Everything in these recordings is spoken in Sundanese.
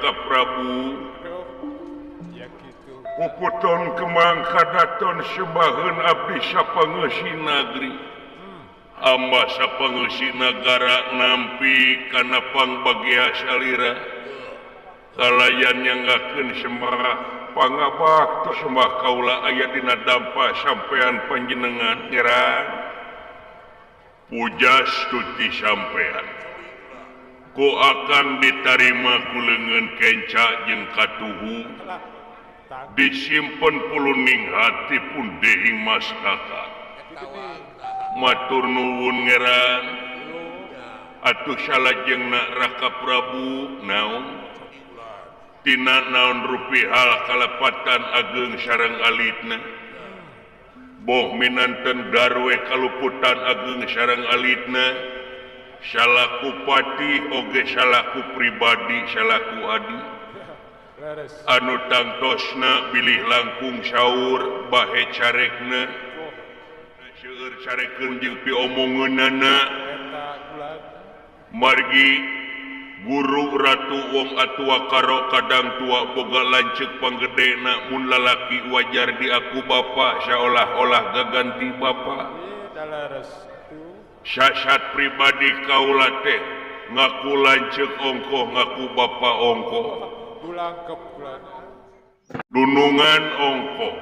Raka Prabu ya gitu puputon kemang kadaton sebaheun abdi sapangeusi nagri hamba sapangeusi nagara nampi kana pangbagia salira kalayan nyanggakeun semarah pangabakti sembah kaula aya dina dampa sampean panjenengan nyerang pujas tuti sampean ko akan diterima kulengan kenca jeung katuhu disimpen puluning hati pun dehing mas kakak matur nuwun ngeran atuh salajengna Raka Prabu naon tina naon rupihal kalepatan ageng sareng alitna boh minanten garwe kaluputan ageng sareng alitna salaku pati oge salaku pribadi salaku adi anu tangtosna bilih langkung saur bahe carekna seueur carekeun jeung piomongeunana margi guru ratu wong atua karo kadang tua boga lanceuk panggedena mun lalaki wajar di aku bapa saolah-olah gaganti bapa syasat pribadi kaula teh ngaku lanceuk ongkoh ngaku bapa ongkoh dunungan ongkoh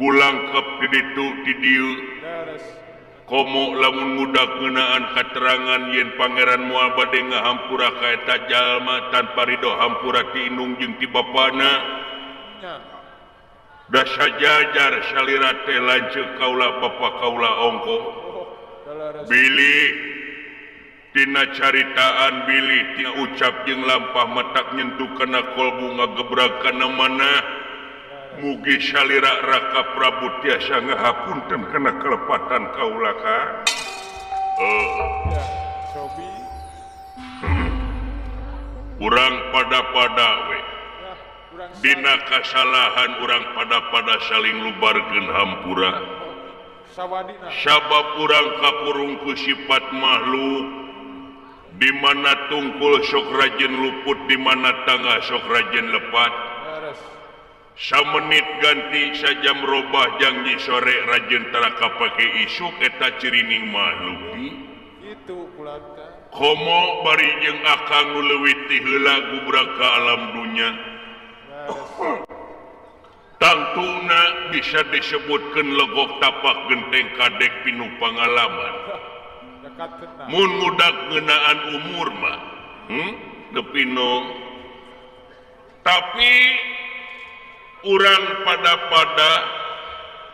gulangkep di ditu di dieu komo lamun ngudag ngeunaan katerangan yen pangeran moal bade ngahampura ka eta jalma tanpa ridho hampura ti indung jeung ti bapana da sajajar salira teh lanceuk kaula bapa kaula ongkoh bilih tina caritaan bilih tina ucap jeung lampah matak nyentuh kana kolbu ngagebrag kana mana mugi salira Raka Prabu tiasa ngahapunten kana kelepatan kaula ka urang pada-pada we dina kasalahan urang pada-pada saling lubarkeun hampura sabab urang kapurung ku sifat makhluk di mana tungkul sok rajin luput di mana tangga sok rajin lepat samenit ganti sajam robah janji sore rajin taraka pake isuk eta cirining makhluk itu kulanta komo bari jeung akang nu leuwih ti heula gubrak ka alam dunya tangtuna bisa disebutkeun legok tapak genteng kadek pinu pangalaman mun ngudag ngeunaan umur mah tepino tapi urang pada-pada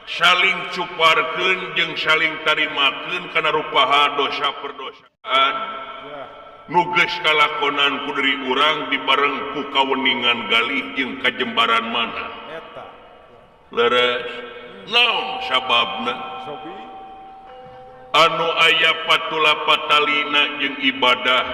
saling cuparkeun jeung saling tarimakeun kana rupaha dosa perdosaan nu geus kalakonan ku deui urang dibareng ku kaweningan galih jeung kajembaran mana leres naon sababna anu aya patula patalina jeung ibadah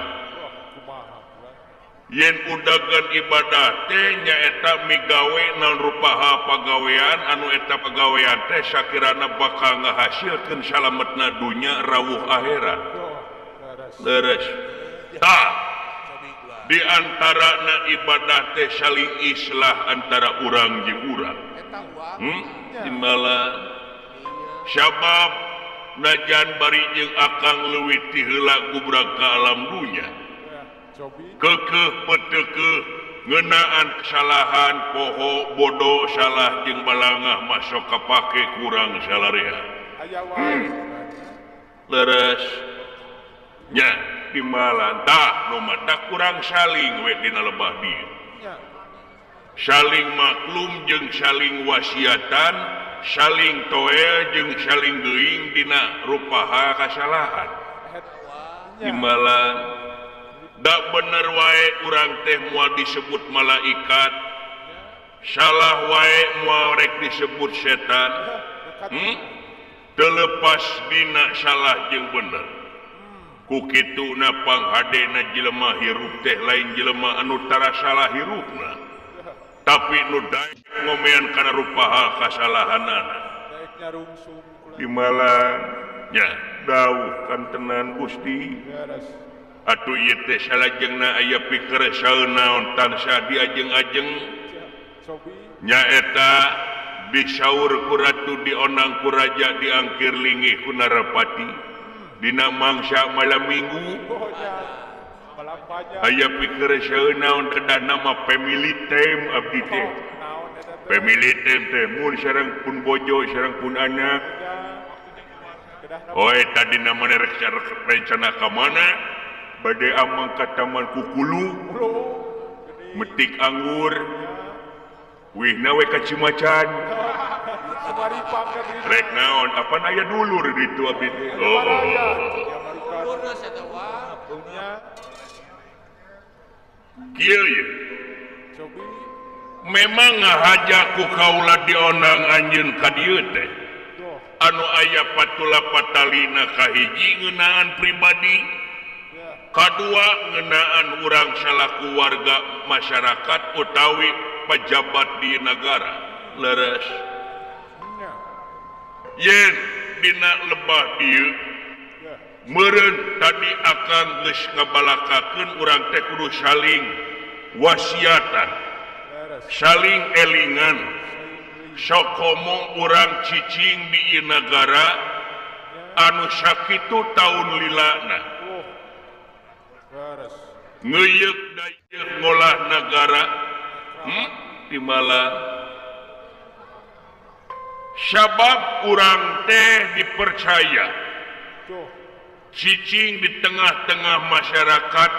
yen udagan ibadah teh nyaeta migawe naon rupaha pagawean anu eta pagawean teh sakirana bakal ngahasilkeun salametna dunya rawuh akhirat leres tah di antarana ibadah teh saling islah antara urang jeung urang timbalan sabab najan bari jeung akang leuwih ti heula gubrak ka alam dunya kekeh petekeh ngeunaan kesalahan poho bodoh salah jeung balangah masuk kapake kurang salarea leres nya timbalan tah nu mata kurang saling we dina lebah dieu saling maklum jeung saling wasiatan saling toel jeung saling geuing dina rupaha kasalahan timbalan da bener wae urang teh moal disebut malaikat salah wae moal rek disebut setan terlepas dina salah jeung bener ku kituna panghadena jelema hirup teh lain jelema anu tara salah hirupna tapi nu daek ngomean kana rupaha kasalahanana timbalan nya dawuh kantenan Gusti atuh ieu teh salajengna aya pikeun naon tansah diajeng-ajeng Sobi. nyaeta disaur ku ratu dionang ku raja diangkir linggih ku Narapati dina mangsa malam minggu Oh nya. Malampanya. aya pikeun naon kedah nama family time abdi teh Naon eta teh? family time teh mun sareng pun bojo sareng pun anak Nya. Kedah nama. oh eta dina mana rek rencana ka mana bade amang ka taman kukulu Ulo. Gede. metik anggur wih nawe ka Cimacan Samaripang ka diri. rek naon apa aya dulur ditu abdi teh oh, Maraya. oh. Ya marikan. Nya. Kieu ye Sobi. memang ngahaja ku kaula dionang anjeun ka dieu teh Duh. anu aya patula patalina kahiji ngeunaan pribadi Ya. kadua ngeunaan urang salaku warga masyarakat utawi pejabat di negara leres Nya. yen dina lebah dieu Ya. meureun tadi akan geus ngabalakakeun urang teh kudu saling wasiatan Beres. saling elingan sok ngomong urang cicing di ieu nagara anu sakitu taun lilana Oh. Beres. ngeyeuk dayeuh ngolah nagara timala sabab urang teh dipercaya Duh. cicing di tengah-tengah masyarakat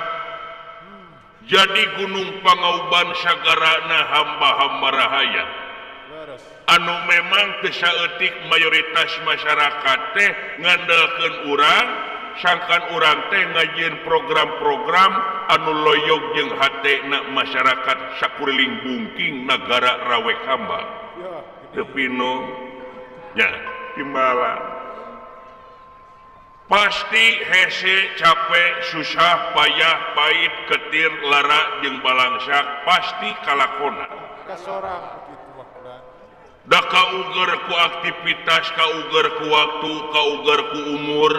jadi gunung pangauban sagarana hamba-hamba rahaya Beres. anu memang teu saeutik mayoritas masyarakat teh ngandalkeun urang sangkan urang teh ngajieun program-program anu loyog jeung hatena masyarakat sakuriling bungking nagara rawe hamba Ya. teu pino nya timbala pasti hese capek susah payah pait ketir lara jeung balangsak pasti kalakona Kasorang gitu maksudna. da kauger ku aktivitas kauger ku waktu kauger ku umur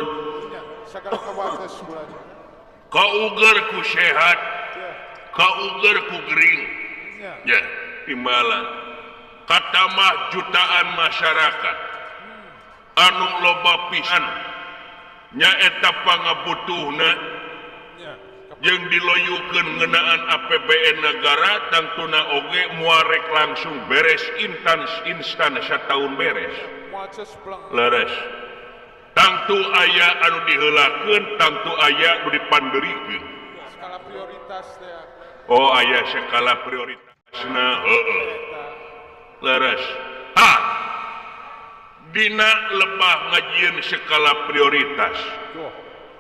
Nya. Sagala kawates bulan. kauger ku sehat Ya. kauger ku gering Nya. ya timbalan kata mah jutaan masyarakat anu loba pisan nyaeta pangabutuhna Nya. jeung diloyukeun ngeunaan APBN negara tangtuna oge muarek langsung beres instan sataun beres Muaces pelang. leres tangtu aya anu diheulakeun tangtu aya anu dipandeurikeun Skala prioritas teh. oh aya skala prioritasna heueuh Eta. leres dina lebah ngajieun skala prioritas Duh.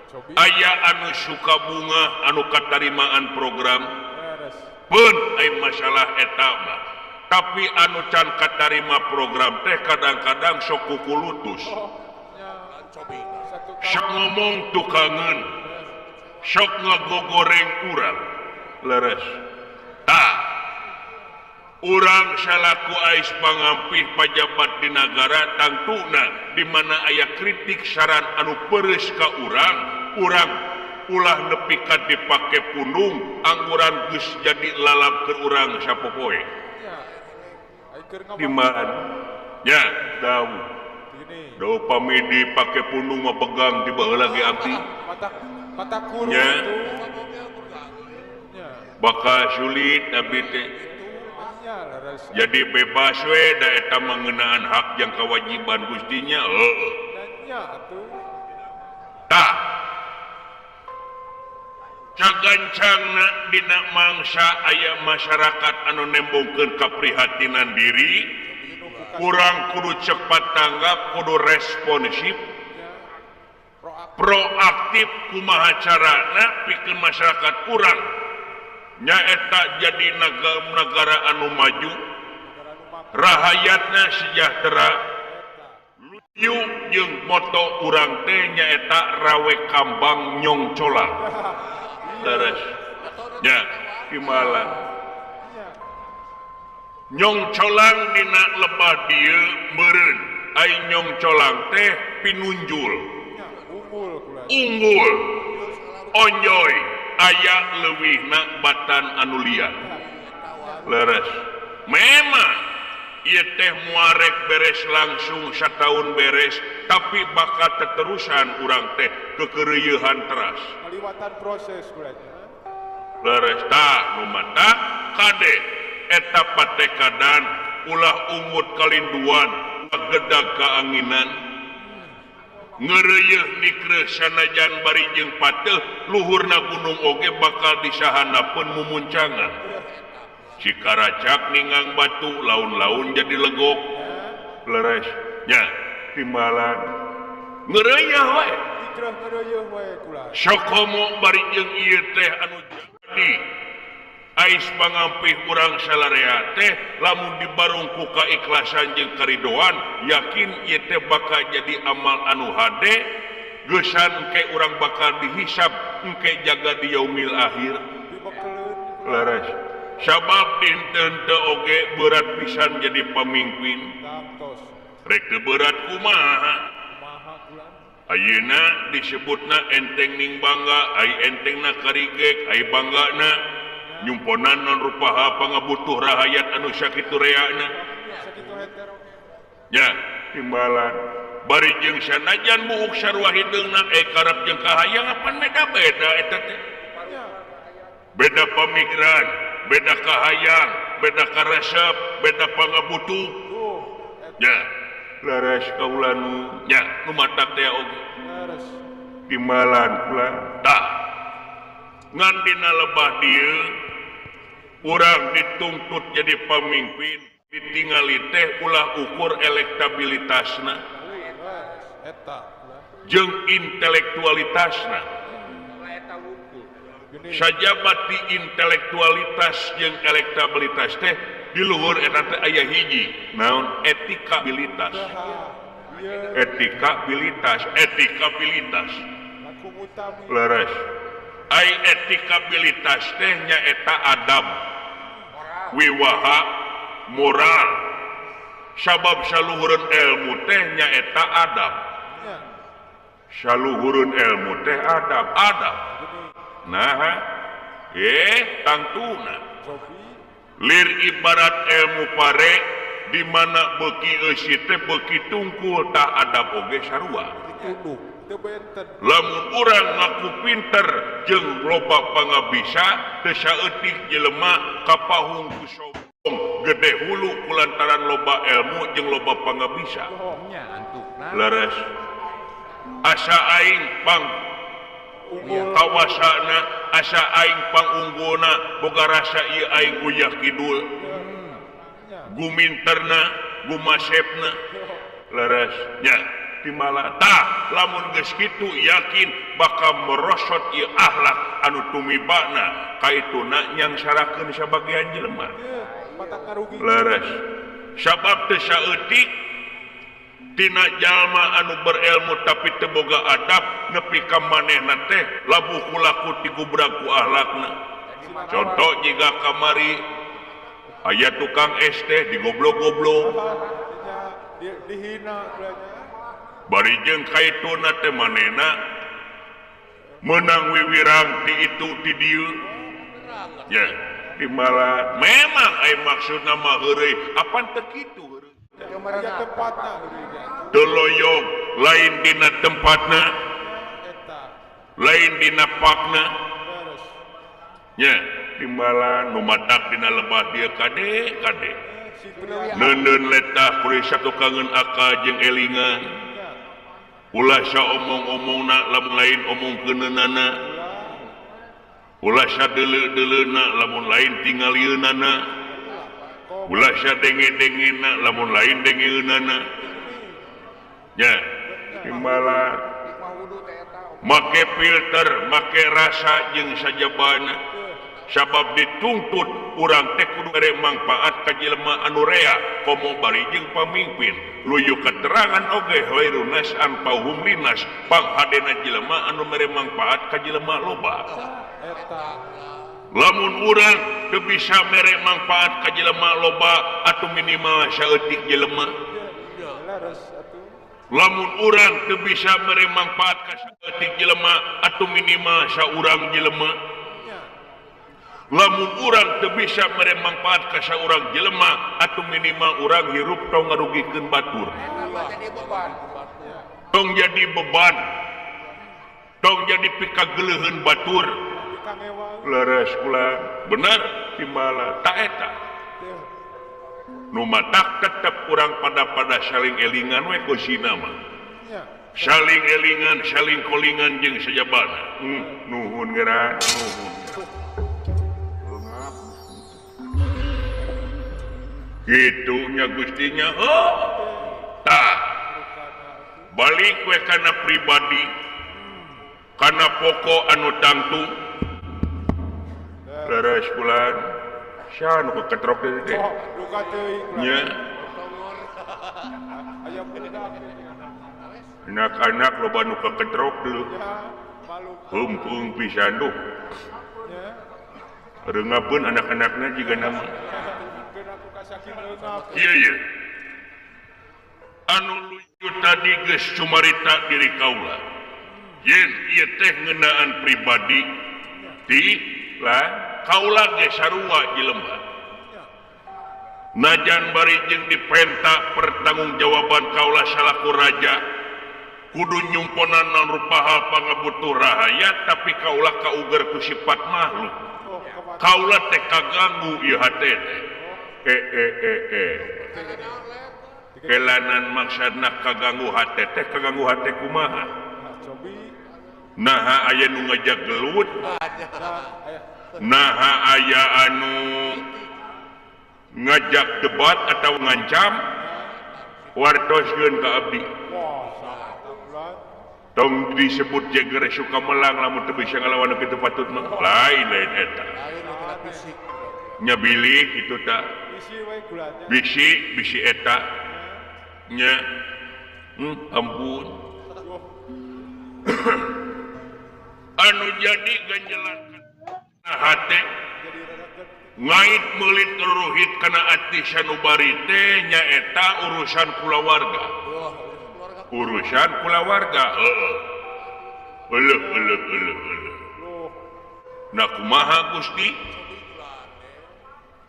Sobi. aya anu suka bunga anu katarimaan program Beres. pun ai masalah eta mah tapi anu can katarima program teh kadang-kadang sok kukulutus Oh. Nya. Sobi. Satu sok ngomong tukangan sok ngagogoreng urang leres urang salaku ais pangampih pajabat di negara tangtuna di mana aya kritik saran anu peureuss ka urang ulah nepi ka dipake punung angguran geus jadi lalap ke urang sapopoe Nya. Ai keur ngomong. di mana nya dawu Gini. dawu pami dipake punung mah pegang tiba lagi abdi Mata kurung Nya. itu. Nya. bakal sulit abdi teh Nya leres. jadi bebas we da eta mengenaan hak yang kewajiban gustinya Nya atuh. tah cagancangna dina mangsa aya masyarakat anu nembongkeun kaprihatinan diri kurang kudu cepat tanggap kudu responsif proaktif kumaha carana pikeun masyarakat kurang nyaeta jadi negara anu maju rahayatna sejahtera luyu jeung moto urang teh nyaeta rawe kambang nyong colang leres nya imalan nyong colang dina lebah dieu meureun ai nyong colang teh pinunjul Nya unggul kula. unggul onjoy aya leuwihna batan anu liar leres memang ieu teh muarek beres langsung sataun beres tapi bakal teterusan urang teh kekeureueuhan teras Kaliwatan proses berarti. leres tah nu mata kade eta patekadan ulah umut kalinduan ulah gedag kaanginan ngeureueuh nikreuh sanajan bari jeung pateuh luhurna gunung oge bakal disahanapeun mumuncangan cikaracak ningang batu laun-laun jadi legok leres nya timbalan ngeureueuh wae Ikrah ngeureueuh wae kula. sakomo bari jeung ieu teh anu jadi ais pangampih urang salarea teh lamun dibarung ku kaikhlasan jeung karidoan yakin ieu teh bakal jadi amal anu hade geusan engke urang bakal dihisab engke jaga di yaumil akhir Dibekeleun leres sabab dinten teu oge berat pisan jadi pamimpin gantos. rek teu berat kumaha Kumaha kula? ayeuna disebutna enteng ning bangga ai entengna karigek ai banggana nyumponan non rupaha pangabutuh rahayat anu sakitu reana Sakitu hetero. nya timbalan bari jeung sanajan buuk sarua hideungna karep jeung kahayang apan beda-beda eta teh Nya. beda pamikiran beda kahayang beda karesep beda pangabutuh Tuh. nya leres kaula nu nya nu matak teh oge Leres. timbalan kula tah ngan dina lebah dieu urang dituntut jadi pemimpin ditingali teh ulah ukur elektabilitasna Leres. Eta kula. jeung intelektualitasna Gini. sajabat di intelektualitas jeung elektabilitas teh di luhur eta teh aya hiji naon etikabilitas Iya. etikabilitas Laku utami. leres ai etikabilitas teh nyaeta adab wiwaha moral sabab saluhureun ilmu teh nyaeta adab Nya. saluhureun ilmu teh adab Gini. nah tangtuna Sofi. lir ibarat ilmu pare di mana beuki eusi teh beuki tungkul tah adab oge sarua Dikunduk. Teu benten. lamun urang ngaku pinter jeung loba pangabisa teu saeutik jelema kapahung ku sombong gede hulu kulantaran loba ilmu jeung loba pangabisa Nya antukna. leres asa aing pang Unggul. kawasana asa aing pangunggulna boga rasa ieu aing uyah kidul Nya. guminterna gumasepna leres nya timala tah lamun geus kitu yakin bakal merosot ieu akhlak anu tumibana kaituna nyangsarakeun sabagian jelema Iya. Mata karugi. leres sabab teu saeutik tina jalma anu berilmu tapi teu boga adab nepi ka manehna teh labuh kulaku ti gubrak ku akhlakna contoh jika kamari aya tukang es teh digoblok-goblok Nya. Dihina kulanya. bari jeung kaituna teh manehna menang wiwirang ti itu ti dieu ya timbalan memang ai maksudna mah heureuy apan teu kitu heureuy Aya tempatna geuning. teu loyog lain dina tempatna Eta. lain dina pakna Leres. nya timbalan nu matak dina lebah dieu kade Si bener. neundeun letah kuring satukangeun aka jeung elingan Nya. ulah saomong-omongna lamun lain omongkeunana ulah sadeuleu-deleuna lamun lain tingalieunana ulah sadenge-dengena lamun lain dengeunana nya timbalan make filter make rasa jeung sajabana sabab dituntut urang teh kudu mere mangpaat ka jelema anu rea komo bari jeung pamimpin luyu keterangan oge khairunas anfa'uhum linnas panghadena jelema anu mere mangpaat ka jelema loba Eta. lamun urang teu bisa mere mangpaat ka jelema loba atuh minimal saeutik jelema Leres atuh. lamun urang teu bisa mere mangpaat ka saeutik jelema atuh minimal saurang jelema lamun urang teu bisa mere mangpaat ka saurang jelema atuh minimal urang hirup tong ngarugikeun batur tong jadi beban tong jadi pikageuleun batur Kang Ewang. leres kula bener timbala ta eta nu matak tetep urang pada saling elingan we kusina mah Ya. saling elingan saling kolingan jeung sajabana nuhun geura nuhun gitu nya gustinya tah balik we kana pribadi kana pokok anu tangtu leres kula sia nu keketrok teh Oh, luka teuing. nya Aya budak. anak-anak loba nu keketrok dulu Ya, malu. heumpung pisan duh Ya. reungapeun anak-anakna jiga nama Keun aku kasakin leungap. iya anu lucu tadi geus cumarita diri kaula yen ieu teh ngeunaan pribadi ti lah kaula ge sarua jelema najan bari jeung dipenta pertanggungjawaban kaula salaku raja kudu nyumponan non rupaha pangabutuh rahayat tapi kaula kauger ku sifat makhluk Oh, kemana? kaula teh kaganggu ieu hate teh kelanan maksudna kaganggu hate teh kaganggu hate kumaha Cobi. naha aya nu ngajak gelut Aya. naha aya anu ngajak debat atau ngancam wartoskeun ka abdi Wah, sangat bulan. tong disebut jeger suka melang lamun teu bisa ngalawan kitu patutna lain eta nya bilih kitu ta Isi we gulanya. bisi eta nya ampun anu jadi ganjelankan hate Jadi radakeun. ngait meulit ruhit kana ati sanubari teh nyaeta urusan kulawarga urusan kulawarga heeh Loh, nah kumaha Gusti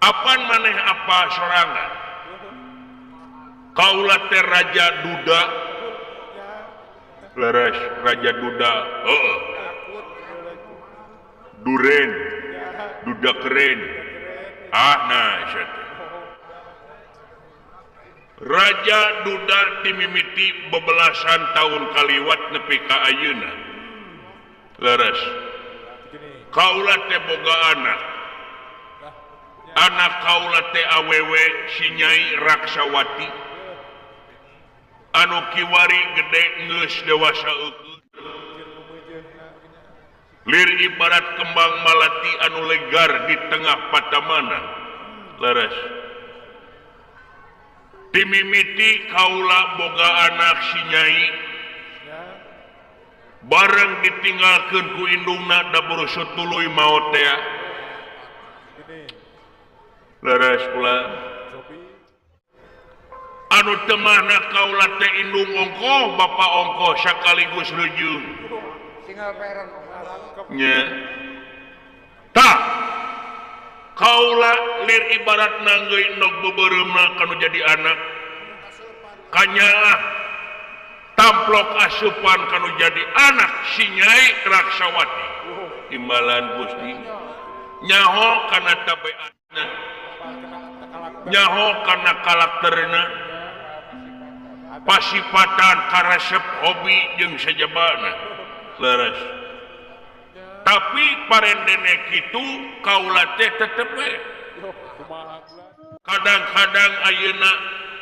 apan maneh apa sorangan kaula teh raja duda leres raja duda heeh duren duda keren nah sia teh raja duda dimimiti bebelasan tahun kaliwat nepi ka ayeuna leres gini. kaula teh boga anak kaula teh awewe si Nyai Raksawati anu kiwari gede geus dewasa eukeun lir ibarat kembang malati anu legar di tengah patamana leres dimimiti kaula boga anak si Nyai bareng ditinggalkeun ku indungna da buru sutuluy maot teh Gini. leres kula Cobi. anu temahna kaula teh indung ongkoh bapa ongkoh sakaligus rejeung nya tah kaula lir ibarat nanggeui nog bebereumna kanu jadi anak kanyaah tamplok asupan kanu jadi anak si Nyai Raksawati imbalan Gusti nyaho kana tabeatna nyaho kana karakterna pasipatan karasep hobi jeung sajabana leres tapi parendene kitu kaula teh tetep we Kumaha bulan. kadang-kadang ayeuna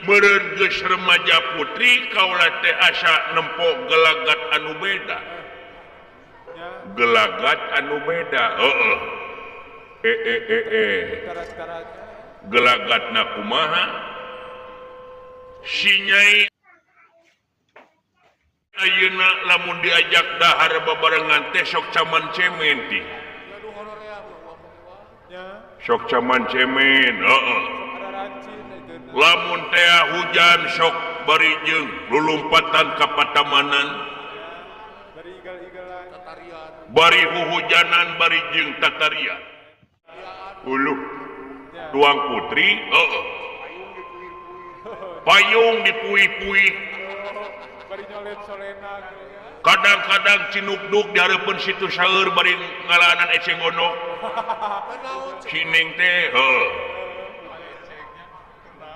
meureun geus remaja putri kaula teh asa nempo gelagat anu beda Ya. gelagat anu beda heeh Tarat-taratnya. gelagatna kumaha si Nyai ayeuna lamun diajak dahar babarengan teh sok caman cemen ti Ya. sok caman cemen heeh Ada rancin itu. lamun teh hujan sok barijeng lulumpatan kapatamanan Dari igal-igalan. bari huhujanan barijeng tatarian uluh tuang putri payung dipui-pui Bari nyolet solena. kadang-kadang cinukduk di harapan situ saeur bari ngalanan eceng gondok cining teh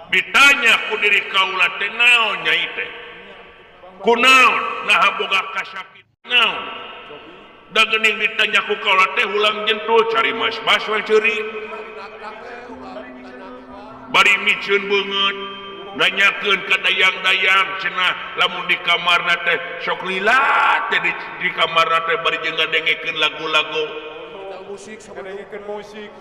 ditanya ku diri kaula teh naon nyai teh kunaon nah boga kasakit naon da geuning ditanya ku kaula teh ulang jentul cari mas we ceuri bari miceun beungeut nanyakeun ka dayang-dayang cenah lamun di kamarna teh sok lilat teh di kamarna teh bari jeung ngadengekeun lagu-lagu Ngadengkeun musik.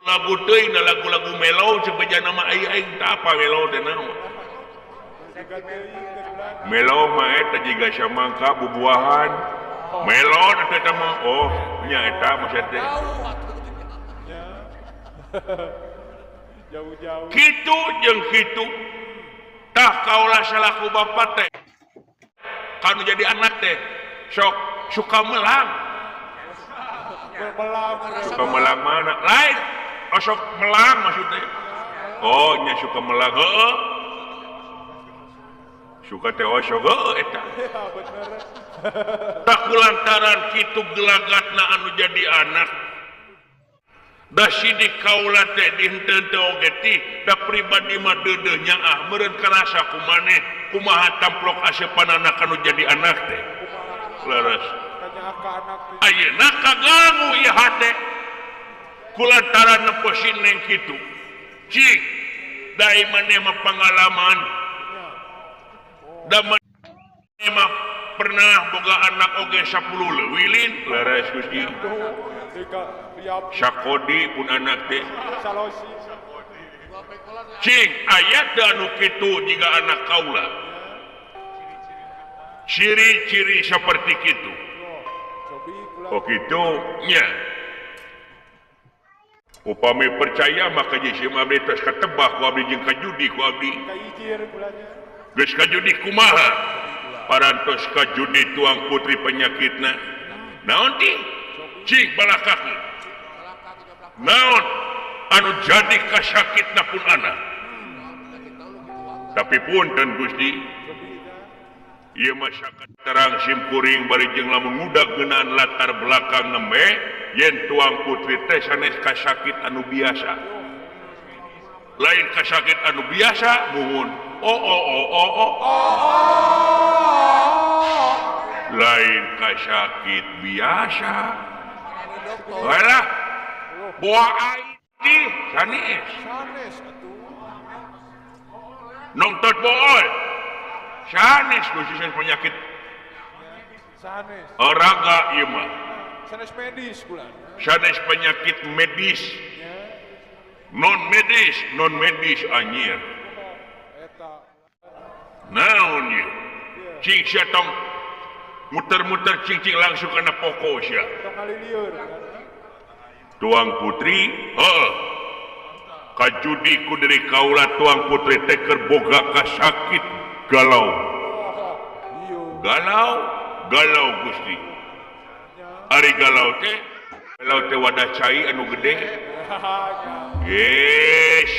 lagu teuing na lagu-lagu mellow cebeja nama aing teh apa mellow teh naon Jaga teuing kedulan. mellow mah eta jiga samangka bubuahan melon eta mah oh nya eta maksud teh Ya. Jauh-jauh. kitu jeung kitu tah kaula salaku bapa teh kanu jadi anak teh sok suka melang Berbelang. suka melang mana lain oh sok melang maksudnya oh nya suka melang heuh suka teh oh sok heuh eta Ya bener. tak kulantaran kitu gelagatna anu jadi anak da sidik kaula teh dinten teh oge ti da pribadi mah deudeuh nyaah meureun karasa kumaneh kumaha tamplok aseupanana kanu jadi anak teh leres Tanya ke anak. ayeuna kaganggu ieu hate kulantaran neposin neng kitu cik da maneh mah pangalaman da maneh mah pernah boga anak oge 10 leuwilin leres Gusti Dika liap sakodi pun anak teh salosi. cing ayat anu kitu jika anak kaula ciri-ciri seperti kitu Cobi kula. oh kitu nya upami percaya maka jisim abdi tos katebah ku abdi jeung kajudi ku abdi Kaijir kulanya. geus kajudi kumaha parantos kajudi tuang putri penyakitna naon ti cing balakakeun naon anu jadi kasakitna pun anak tapi punten Gusti ieu masyarakat terang simkuring bari jeung lamun ngudag geunaan latar belakang nembe yen tuang putri teh sanes kasakit anu biasa lain kasakit anu biasa muhun lain kasakit biasa walah boa aing di sanes Sanes atuh. nongtot bool sanes Gusti sanes penyakit Sanes. olahraga ieu mah Sanes medis kulanya. sanes penyakit medis Ya. non medis anjir Eta. naon ieu cing sia tong muter-muter cing langsung kana pokok sia Tong alilieur. tuang putri kajudi ku dari kaula tuang putri teh keur boga kasakit galau Iyo. galau Gusti ari galau teh wadah cai anu gede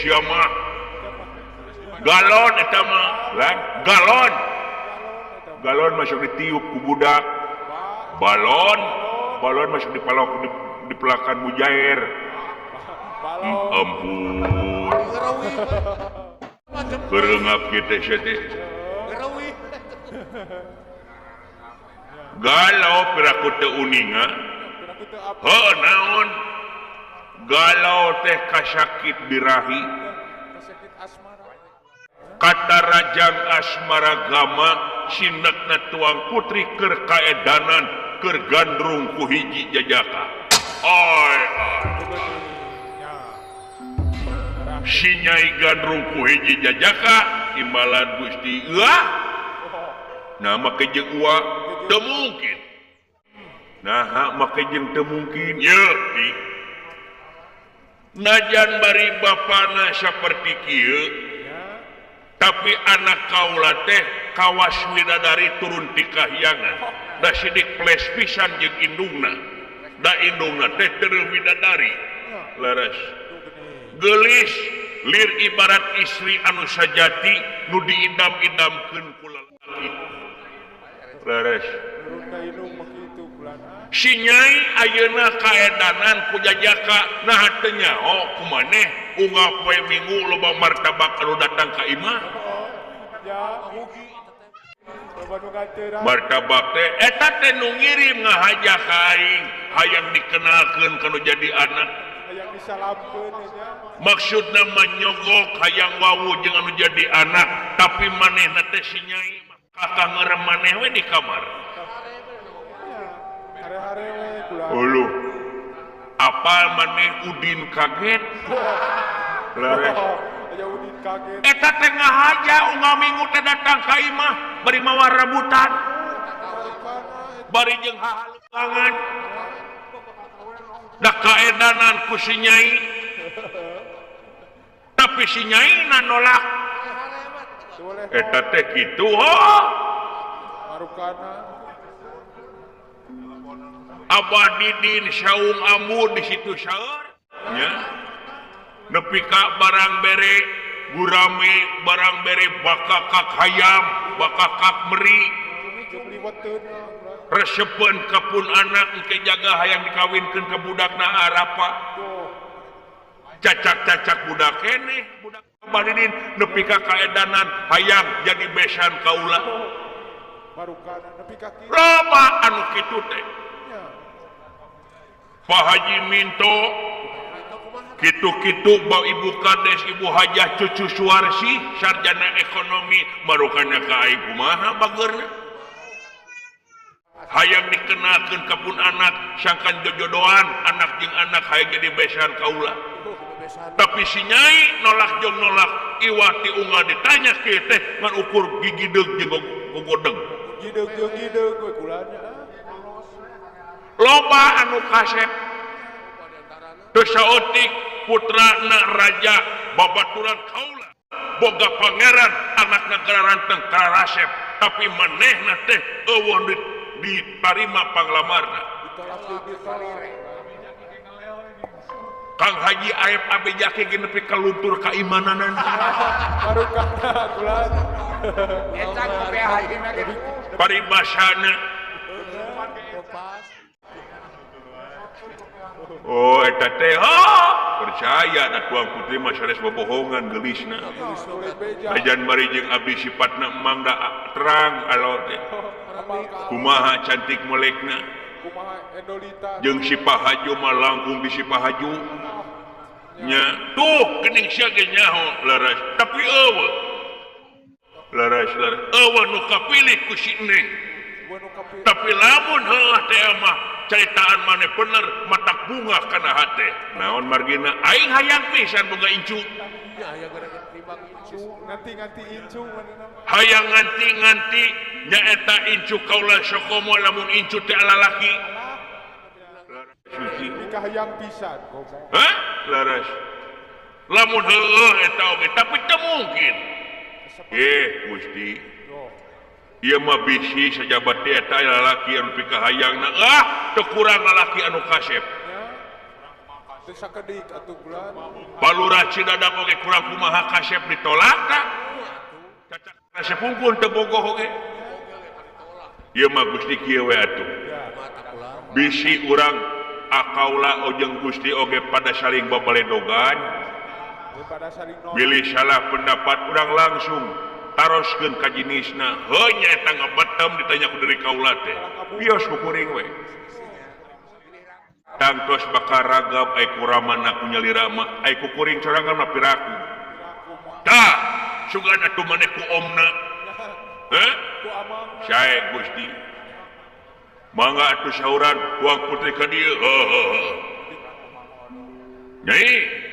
sia mah galon eta mah lain galon masuk ditiup ku budak balon masuk dipalok di pelakan mujair ampun kereungap kita sia teh galau piraku teu uninga Piraku teu apa. heuh naon galau teh kasakit birahi Kasakit asmara. kata rajang asmaragama sindakna tuang putri keur kaedanan keur gandrung ku hiji jajaka oi si nyai gandrung ku hiji jajaka imbalan Gusti nah make jeung ua teu mungkin nah make jeung teu mungkin ye di najan bari bapana saperti kieu tapi anak kaula teh kawas widadari turun ti kahyangan da sidik ples pisan jeung indungna da indungna teh teu widadari leres gelis lir ibarat istri anu sajati nu diidam-idamkeun ku lalaki leres si Nyai ayeuna kaedanan ku jajaka nah teu nyaho kumaneh unggal poe Minggu loba martabak anu datang ka imah martabak teh eta teh nu ngirim ngahajak ka aing hayang dikenalkeun kana jadi anak hayang disalamkeun nya maksudna manyogok hayang wawu jeung anu jadi anak tapi manehna teh si Nyai kakang ngeurem maneh we di kamar hare-hare we kula uluh apa maneh Udin kaget leres aya Udin kaget eta teh ngahaja unggal Minggu teh datang ka imah bari mawa rebutan bari jeung hahalukangan da kaedanan ku si Nyai tapi si Nyai na nolak eta teh kitu marukana Abah Didin saung amur di situ saeur nya nepi ka barang bere gurame barang bere bakakak hayam bakakak meri jeung liweuteun resepeun kapun anak engke jaga hayang dikawinkeun ka budakna arapa cacak-cacak budak keneh budak Abah Didin nepi ka kaedanan hayang jadi besan kaula marukana nepi ka kieu loba anu kitu teh Pak Haji minto kitu-kitu bau ibu kades ibu hajah cucu Suwarsi sarjana ekonomi marukana ka aing kumaha bageurna hayang dikenalkeun ka pun anak sangkan jojodoan anak jeung anak hayang jadi besan kaula tapi si Nyai nolak jeung nolak iwati unggal ditanya kieu teh ngan ukur gigi deug jeung gogodeg gideug jeung gideug we kulanya loba anu kasep teu saeutik putrana raja babaturan kaula boga pangeran anak negara ranteng karasep tapi manehna teh eueuh ditarima panglamarna Kang Haji Aep abejake ge nepi ka luntur kaimananana marukana kulanya Eta ku PHI na ge. paribasana oh eta teh percaya da tuang putri mah sanes bobohongan geulisna ajan mari jeung abdi sifatna emang da terang alor teh kumaha cantik molekna kumaha endolita jeung si Pahaju mah langkung di si Pahaju nya tuh geuning sia ge nyaho leres tapi eueuh leres eueuh nu kapilih ku si Neng tapi lamun heuh teh mah caritaan maneh bener matak bunga kana hate naon margina aing hayang pisan boga incu nganti incu manehna hayang nganti nyaeta incu kaula sokomo lamun incu teh lalaki suci nikah hayang pisan goblok hah laras lamun heueuh eta oge tapi teu mungkin Gusti ieu mah bisi sajabat teh eta lalaki anu pika hayangna teu kurang lalaki anu kasep teu sakedik atuh bulan balura cidadak oge kurang kumaha kasep ditolak tah cacak kasep pungkun teu bogoh oge ieu mah Gusti kieu we atuh bisi urang akaula ojeng Gusti oge pada saling babaledogan pada saling bilih salah pendapat urang langsung taroskeun ka jinisna heuh nya eta ngabetem ditanya ku deui kaula teh bios ku kuring we tangtos bakal ragab ai kuramana ku nyalira mah ai ku kuring sorangan mah piraku tah sugan atuh maneh ku omna ku amang sae Gusti mangga atuh sauran tuang putri ka dieu Nyai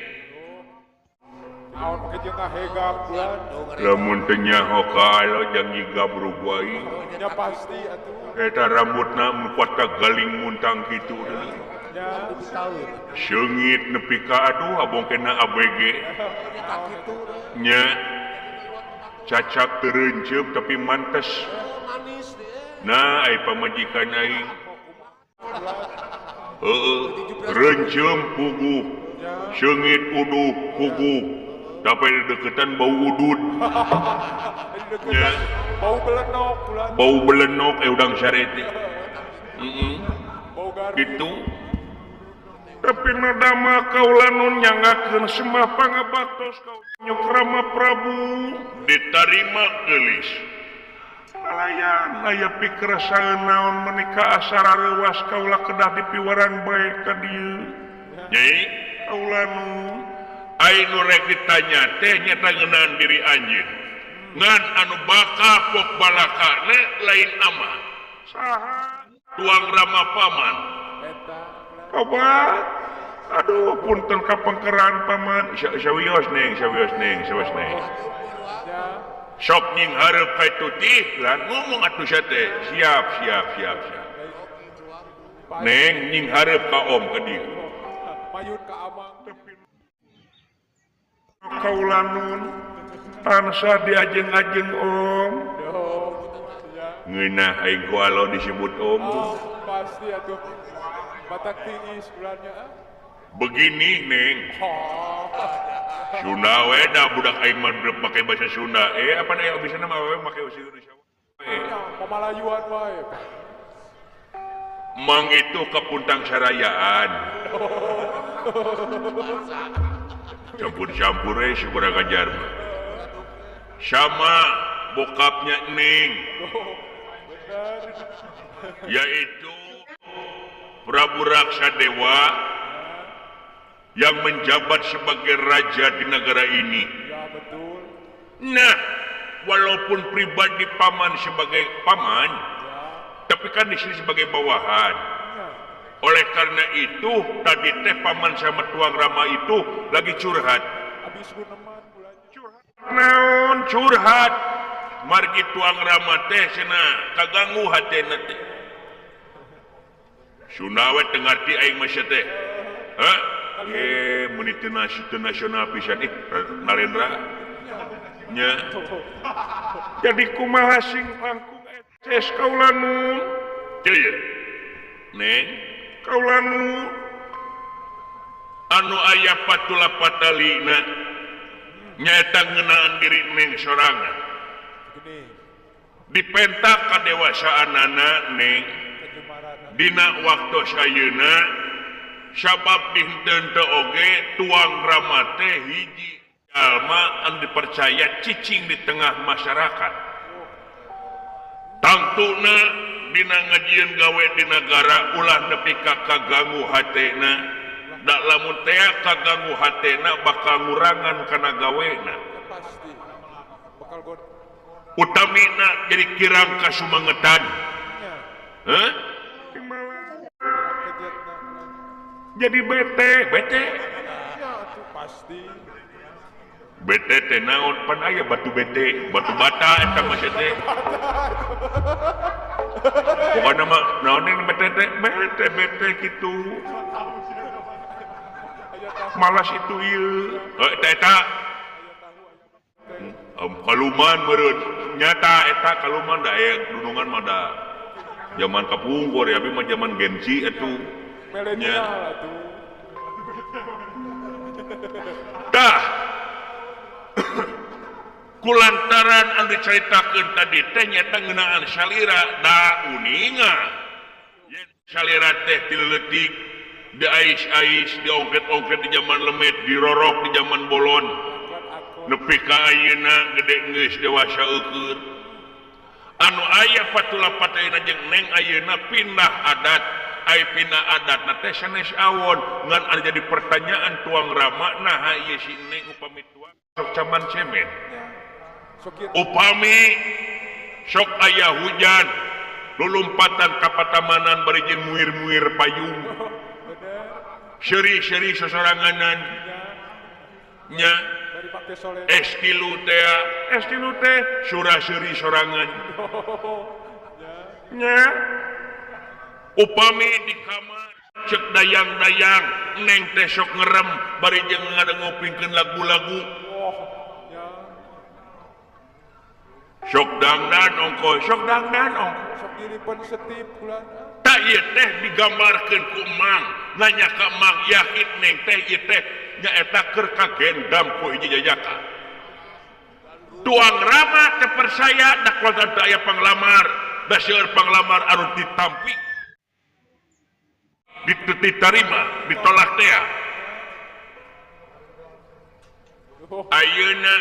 naon make jeung ngahegap bulan lamun teu nyaho kaalo jang gigabrug wae nya pasti atuh eta rambutna mun kuat ka galing muntang kitu deui nya seungit nepi ka aduh abongkena ABG nya cacak terencem tapi mantes. Manis deh. Nah, ai pamajikan aing. Rencem pugu. Seungit uduh pugu. Tapi deketan bau udud. Ya. Bau belenok bulan. Bau belenok udang syarete. Bau garpu. Gitu. Tapi nadama kaulah nun nyangakeun semah pangabaktos kau nyok Rama Prabu ditarima geulis. Alayan aya pikir saeunaon menika asara reuwas kaulah kedah dipiwaran bae ka dieu. Nyai kaulah nun ai nu rek ditanya teh nyata ngeunaan diri anjeun. Ngan anu bakal pok balakane lain ama. Saha? Tuang Rama Paman. Eta. Obat. Aduh, punten kapangkeran paman. Sawios neng. Ya. Sok nying hareup ka tuti, lan ngomong atuh teh. Siap. Neng nying hareup ka om ka dieu. Mayun ka amang. Kaulanun tansah diajeng-ajeng om. Ya. Ngeunah aing ku alo disebut om. Pasti atuh. Batak tiis bulannya. Begini neng. Oh. Sunda we da budak aing mah make bahasa Sunda. Apa aya bisa nama we make bahasa Indonesia. Ya, pemalayuan wae. Mang itu kepuntang sarayaan. Campur-campur si kurang ajar mah. Sama bokapnya Neng. Yaitu Prabu Raksadewa yang menjabat sebagai raja di negara ini. Ya, betul. Nah, walaupun pribadi paman sebagai paman, tapi kan di sini sebagai bawahan. Oleh karena itu, tadi teh paman sama Tuang Rama itu lagi curhat. Habis guneman bulannya. Curhat. Naon curhat? Margi Tuang Rama teh cenah kaganggu hatena teh. Sundawe tengarti aing mah teh. Hah? Mun itu nasional pisan Narendra. Nya. Jadi kumaha sing langkung etes kaulanun. Teu Neng, kaulanun anu aya patula patalina nyaeta ngeunaan diri Neng sorangan. Gini. Dipentak kadewasaanana Neng dina waktu sayeuna sabab dinten teu oge Tuang Rama teh hiji jalma anu dipercaya cicing di tengah masyarakat. Tangtuna dina ngajieun gawe di negara ulah nepi ka kaganggu hatena. Da lamun teh kaganggu hatena bakal ngurangan kana gawena. Pasti. Bakal god. Utamina jadi kirang kasumangetan. Ya. Hah? Kejetna. Jadi bete. Ya, atuh pasti. Bete teh naon pan aya batu bete, batu bata eta mah teh. Pokona mah naon yang bete teh? Bete kitu. Malas itu ieu. Eta kaluman meureun. Nyata eta kaluman da aya dunungan mah da zaman kapungkur ya, abi mah zaman Genji atuh. Milenial atuh. Tah. Kulantaran anu dicaritakeun tadi teh nyata ngeunaan salira da uninga. Yen salira teh tileutik, diais-ais, diongket-ongket di zaman lemet, dirorok di zaman bolon. Nepi ka ayeuna gede geus dewasa eukeun. Anu aya patula pataina jeung Neng ayeuna pindah adat, ai pindah adatna teh sanes awon. Ngan anu jadi pertanyaan Tuang Rama, nah ieu si Neng upami tuang sok caman cemen. Upami sok aya hujan, lulumpatan kapatamanan bari jeung muir-muir payung. Seri-seri sosoranganan. Nya estilu teh surah-seri sorangan. Nya upami di kamar cek dayang-dayang Neng teh sok ngerem bari jeung ngadengopingkeun lagu-lagu. sok dangdan ongko sok Sok diripan setip bulan. tak ieu teh digambarkeun ku Mang nanya ka Mang yakin neng teh ieu teh nyaeta keur kagendam ku hiji jajaka tuang rama teu percaya da keluarga teu aya panglamar da seueur panglamar anu ditampi diterima ditolak teh ayeuna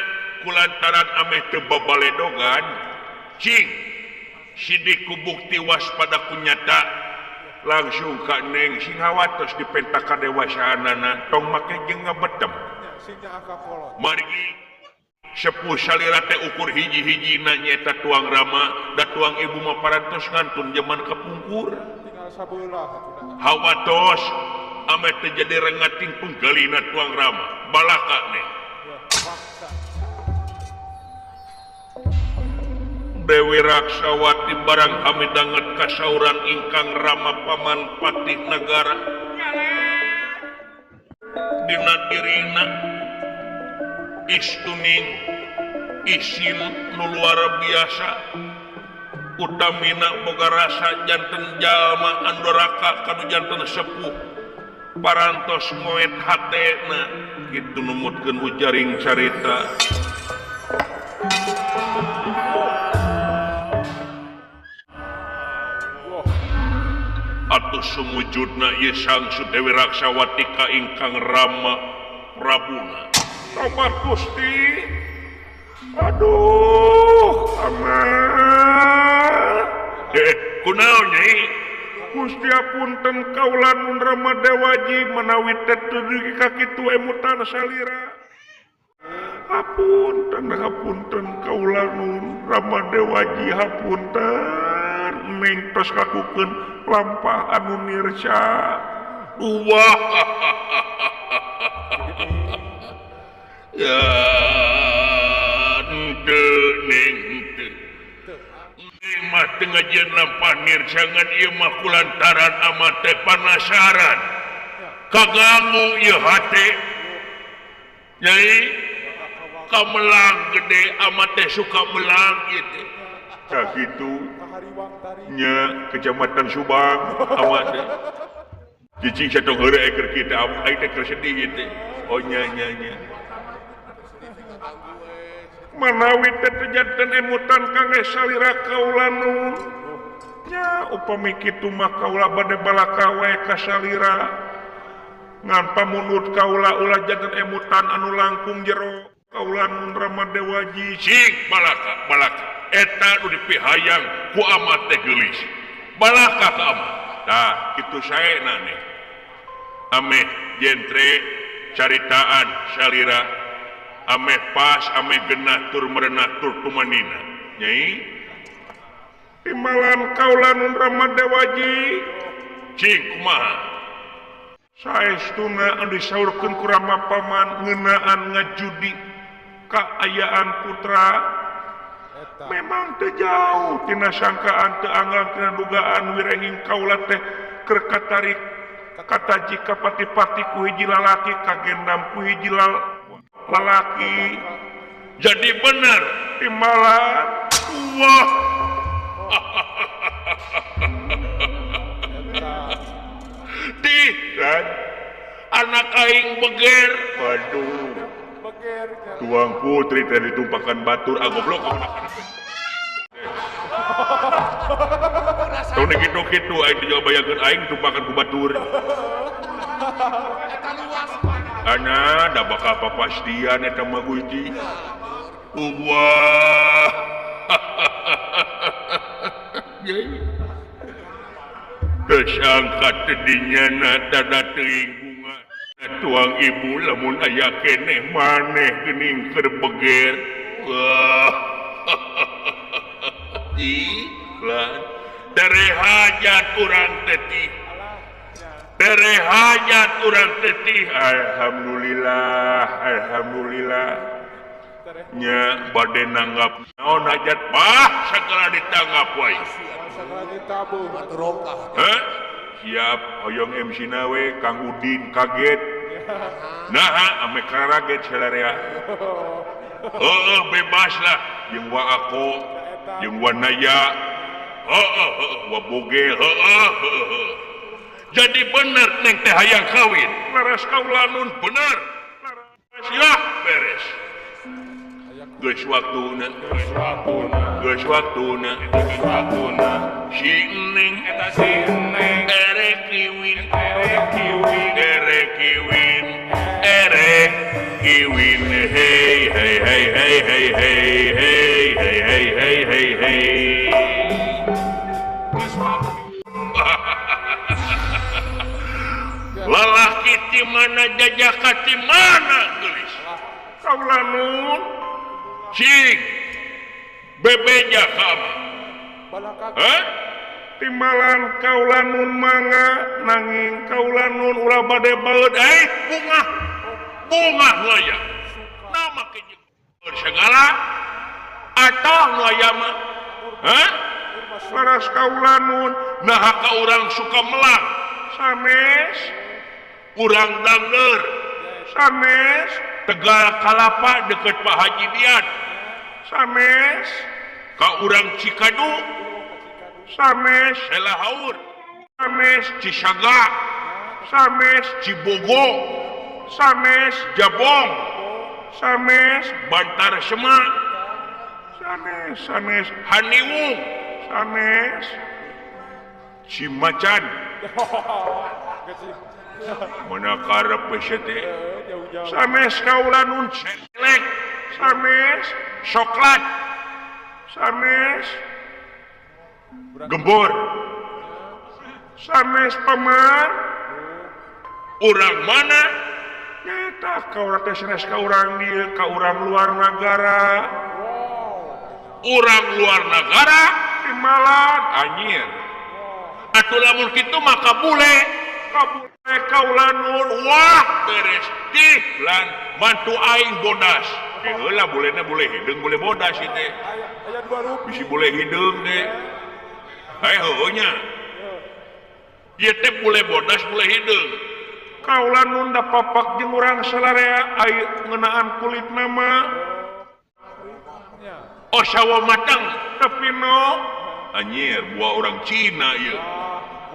kulantaran ameh teu babaledogan cing sidik ku bukti waspada ku nyata langsung ka neng sing hawatos dipenta kadewasaanana tong make jeung ngabedem Singnya aka kolot. margi sepuh salira teh ukur hiji-hijina nyaeta tuang rama da tuang ibu mah parantos ngantun zaman kapungkur Tinggal sabelah. hawatos ameh teh jadi rengating penggalina tuang rama balaka neng Ya, paksa. Dewi Raksawati barang hamidanget kasauran ingkang rama paman patih negara dina dirina istuning isin nu luar biasa utamina boga rasa janten jalma andoraka kanu janten sepuh parantos ngoet hatena kitu numutkeun ujaring carita atuh sumujudna ieu Sangsu Dewi Raksawati ka ingkang rama Prabuna tobat Gusti aduh aman kunaon nyai Gusti apunten kaula nun Rama Dewaji menawi teh dugi ka kitu emutan salira hapunten kaula nun Rama Dewaji hapunten mengtos kakukeun lampah anu nirca wah ya henteu ning henteu ning mah teu ngajieun lampah nircangan ieu mah kulantaran amat teh panasaran kaganggu ieu hate nyai kamelang gede amat teh suka melang ieu teh sakitu Kahariwang tari. nya kecamatan Subang amat teh cicing satong heureuh eker kita ai teh keur sedih ieu teh oh nya manawi teh janten emutan kangge salira kaula nun nya upami kitu mah kaula bade balaka wae ka salira ngan pamunut kaula ulah janten emutan anu langkung jero kaula nun Rama Dewaji sing balaka eta nu dipihayang ku amat teh geulis balaka ka amat tah kitu saena nih ameh jentre caritaan salira ameh pas ameh genah tur merenah tur tumanina nyai timalan kaula nun Rama Dewaji cing kumaha saestuna anu disaurkeun ku Rama Paman ngeunaan ngajudi kaayaan putra Eta. memang teu jauh tina sangkaan teu anggal tina dugaan wirehing kaula teh keur katarik kataji ka pati-pati ku hiji lalaki kagendam ku hiji lalaki jadi bener timbalan wah Eta. anak aing beger waduh Beger. tuang putri tadi ditumpahkan batur goblok tong gitu aing dijawa bayangkeun aing ditumpahkan ku batur Eta luas. ana da bakal papastian eta mah Gusti wah tersangka tedinya dada teuing bunga tuang ibu lamun aya keneh maneh geuning keur beger wah lan tere hajat urang teh tere hajat urang teh alhamdulillah nya bade nanggap naon hajat bah segala ditanggap wae Masalah ditabuh. Barokah. heh siap hoyong MC nawe Kang Udin kaget nah ame karaget salarea bebas lah jeung wa ako jeung wa naya wa boge jadi bener neng teh hayang kawin laras kaula nun bener siap beres geus waktuna si neng eta si neng erek kiwin hey hey hey hey hey hey hey hey hey hey hey hey lalaki ti mana jajaka ti mana geulis kaula nun cing bebeja ka abah timbalan kaula nun mangga nanging kaula nun ulah bade baeud bunga ngaya nama kejeng segala atau ngaya mah laras kaula nun nah ka urang suka melang sanes urang dangdeur sanes Tegal Kalapa deket Pak Haji Dian sanes ka urang Cikadu sanes Selahaur sanes Cisaga sanes Cibogo sanes Jabong sanes Bantar Semak sanes Haniwung sanes Cimacan mana karep teh sanes kaula nun celek sanes soklat sanes gembor sanes paman urang mana nyata kaula teh sanes ka urang dieu ka urang luar negara timbalan anyir atuh lamun kitu maka bule kaula nun wah beres tih lan mantu aing bodas heula bulena bule hideung bule bodas ieu teh aya 2 rupiah bisi bule hideung teh heuh nya ieu teh bule bodas bule hideung kaula nun da papak jeung urang salarea aya ngeunaan kulitna mah sawo matang tapi no anjir buah orang Cina ieu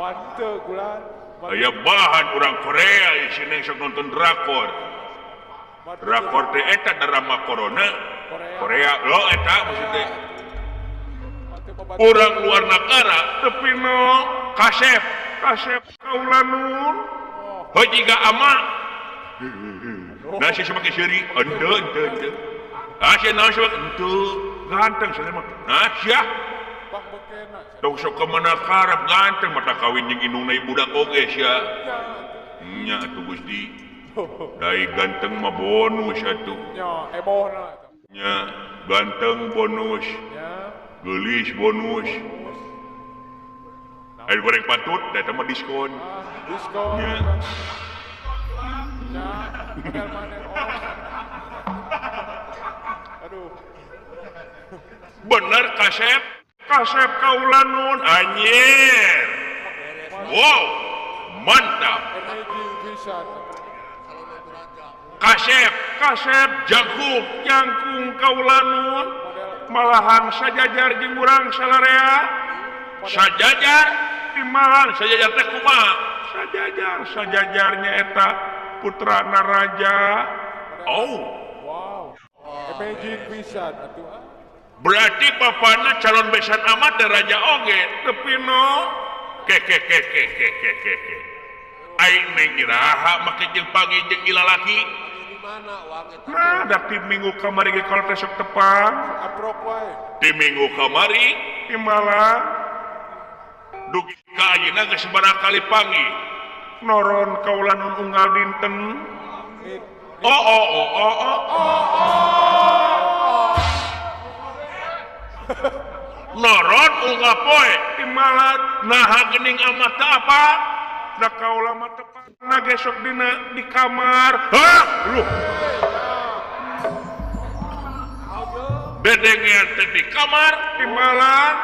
manteu gulan aya bahan orang Korea sini sok nonton drakor teh eta drama corona Korea lo eta maksudnya orang luar negara tapi no kasep kaula nun jiga ama nasi semakin seri ente nasi semakin ente ganteng saya mah nasiah bang bekena tong sok kemana karep ganteng mata kawin jeung indungna budak oge sia nya atuh Gusti dai ganteng mah bonus atuh nya emona nya ganteng bonus nya geulis bonus aya goreng patut eta mah diskon diskon nya nya tinggal manen aduh bener kasep kaula nun anjir wow mantap energi pisan kasep jangkung kaula nun malahan sajajar jeung urang salarea sajajar timbalan sajajar teh kumaha sajajarnya eta putrana raja wow energi pisan atuh berarti bapakna calon besan amat dan raja oge tapi no ke aing meng iraha make jeung pagi jeung ilalaki di mana uang eta nah da ti minggu kamari ge kalau teh sok tepang aprok wae ti minggu kamari timbalan dugi ka ayeuna geus sabaraha kali pangi noron kaula nun unggal dinten noron unggal poe timbalan naha geuning amat teh apa da kaula mah tepana gesok di kamar lu dedengean teh di kamar timbalan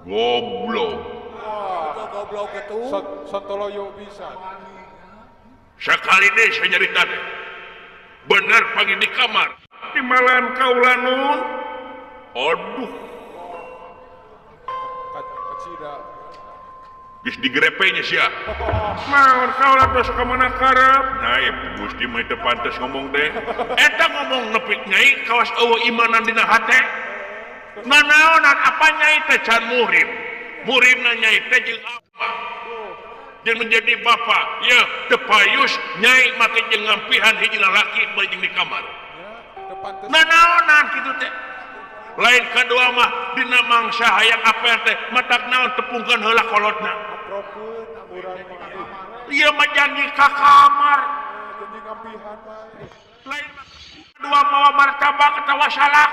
goblok goblok itu Sontoloyo bisa sekali deh saya nyarita deh bener pagi di kamar timalan kaula nun aduh Kacida. geus digrepenya sia maon kaula tos ka mana karep nyai Gusti mah teu pantes ngomong teh eta ngomong nepi nyai kawas eueuh imanan dina hate nanaonan apa nyai teh can muridna nyai teh jeung apa jeung menjadi bapak ya teu payus nyai make jeung ngampihan hiji lalaki bari jeung di kamar Depan nanaonan kitu teh lain kadua mah dina mangsa hayang apel teh matak naon tepungkeun heula kolotna aprokeun amuran mah. ieu mah janji ka kamar Jadi ngampihan mah. lain dua mawa martabak atawa salak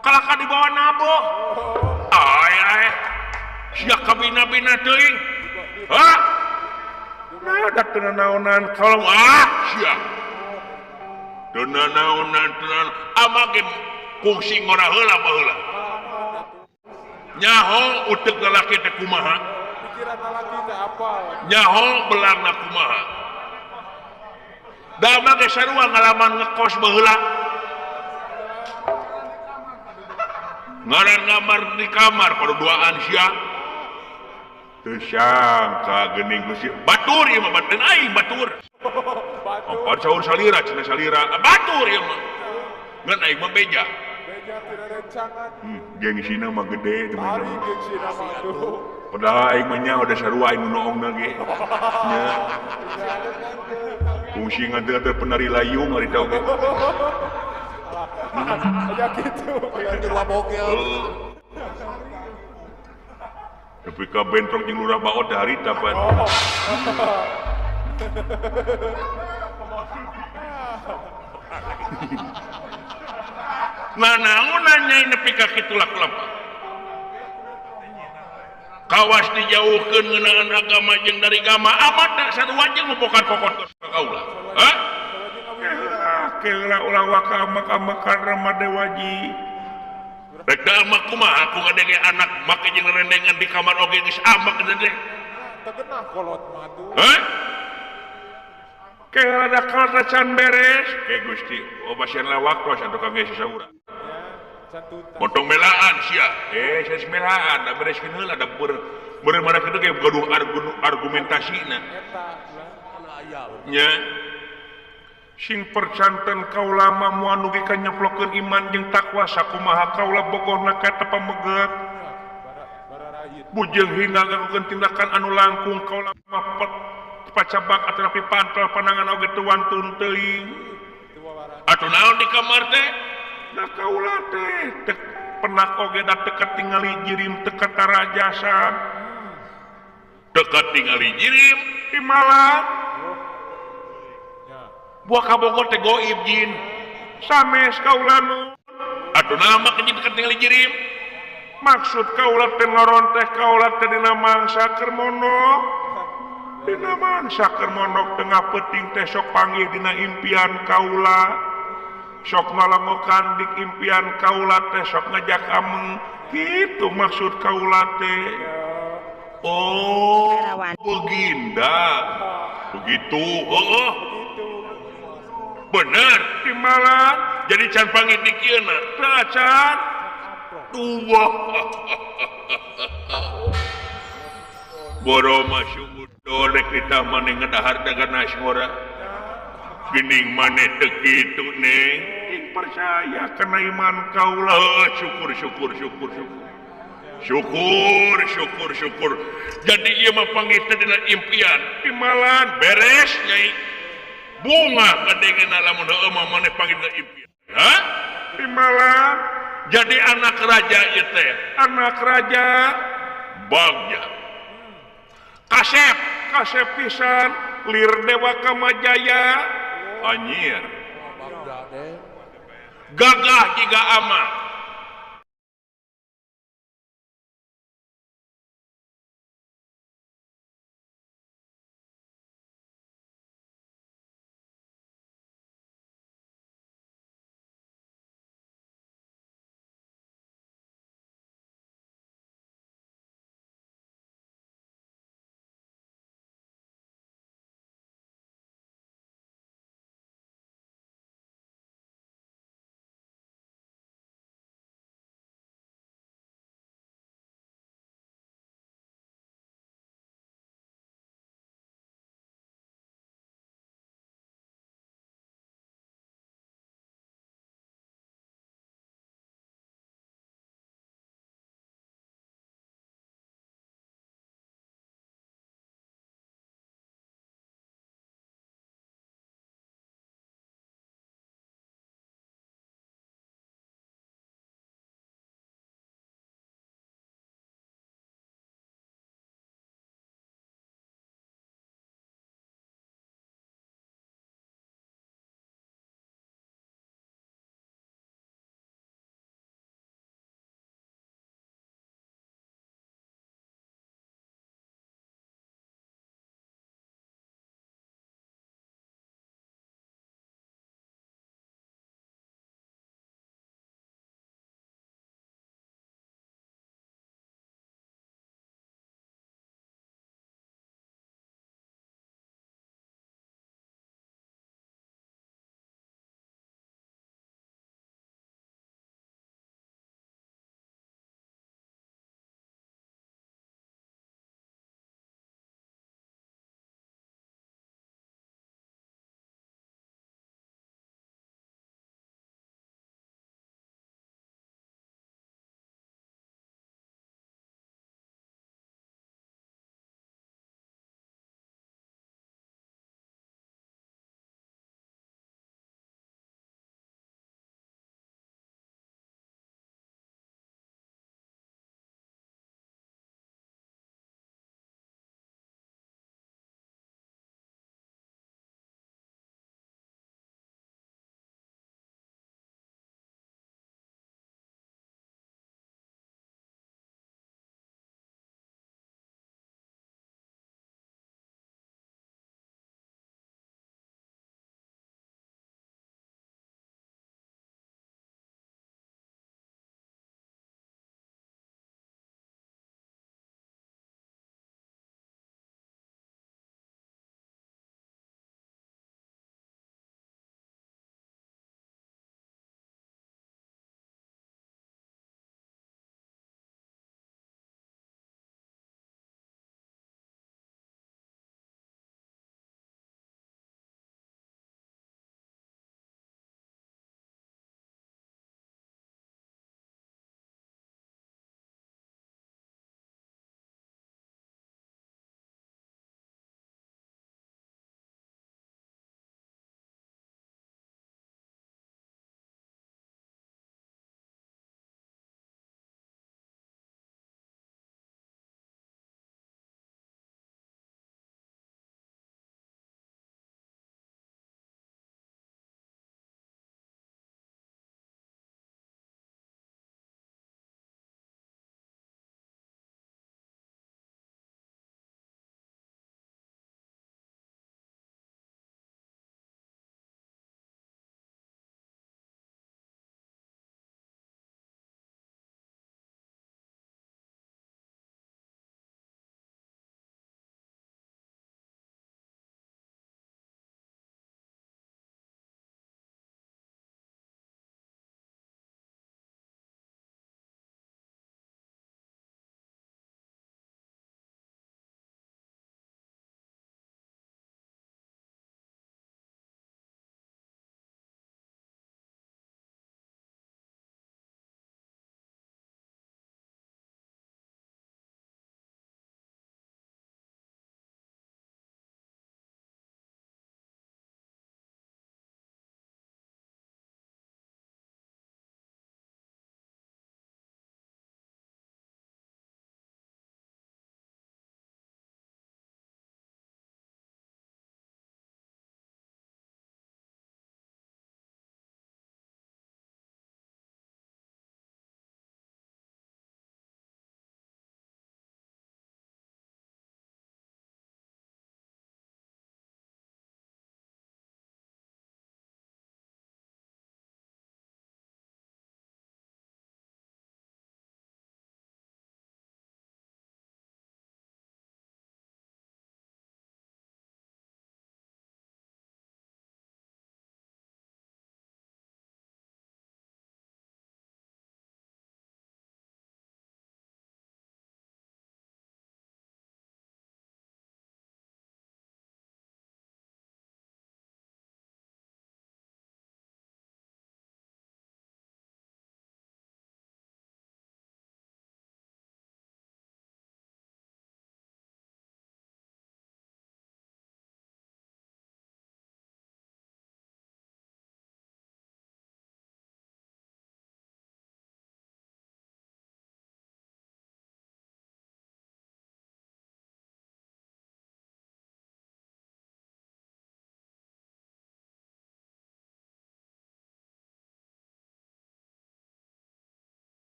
kalaka di bawah nabo ay sia kabina-bina teuing hah nah dak teu naonan kalau sia teu naonan amage kungsi ngora heula baheula nyaho utek lalaki teh kumaha Pikiran lagi teh apa? nyaho belangna kumaha da mage sarua ngalaman ngekos baheula ngaran ngamar di kamar perduaan sia teu sangka geuning Gusti batur ieu mah batur aing batur Batu. apa saur salira cenah salira batur ieu mah ngan aing mah beja Beja tidak rencangan. gengsina mah gede teu Hari mah gengsi nama tuh. padahal aing mah nya udah sarua aing nu noongna ge nya fungsi ngadeu penari layung ari tau ge Ya gitu. Itu bogel. tapi ka bentrok jeung lurah baot da harita pan nah naonan nyai nepi ka kitu laku-laku kawas dijauhkeun ngeunaan agama jeung dari agama amat da sarua jeung membokan pokok ka kaula hah keula ulah waka-maka Ramadan waji rek da amak kumaha aku ngadenge anak make jeung rendengan di kamar oge geus amak gede Terkenal kolot mah tuh. hah keula da kalna can beres ke Gusti obasian lawak tos atuh kangge sasaura Cantutan. potong melaan sia sia melaan da bereskeun heula da beureuh kitu ge gaduh argumentasina Eta lah. Kana aya. nya sing percanten kaula mah moal nugi ka nyeplokeun iman jeung takwa sakumaha kaula bogohna ka teu pameget Bara rakyat. bujeng hingga ngagukeun tindakan anu langkung kaula mah pacabak atapi pantel panangan oge teu wantun teuing Tua bara. atuh naon di kamar teh da kaula teh teu penak oge da teu katingali jirim teu katarajasan teu katingali jirim di malam Ya. buah kabogor teh goib jin sames kaula nu atuh nama kejin katingali jirim maksud kaula teh ngaronteh kaula teh dina mangsa keur mondok dina mangsa keur mondok teu ngapeuting teh sok panggih dina impian kaula sok ngalengokan dik impian kaula teh sok ngajak ameng kitu maksud kaula teh oh beginda begitu oh bener timalan jadi can panggih di kieuna teu can tuwah boro masyukur dorek kita maneh ngedahar dagan nasyora gening maneh teu kitu neng ing percaya kana iman kaula syukur jadi ieu mah panggih teh dina impian timalan beres nyai bunga kadengena lamun heueuh mah maneh panggih dina impian ha timalan jadi anak raja ieu teh anak raja Bagja kasep pisan lir dewa Kamajaya anyir Bagda deh. gagah jiga ama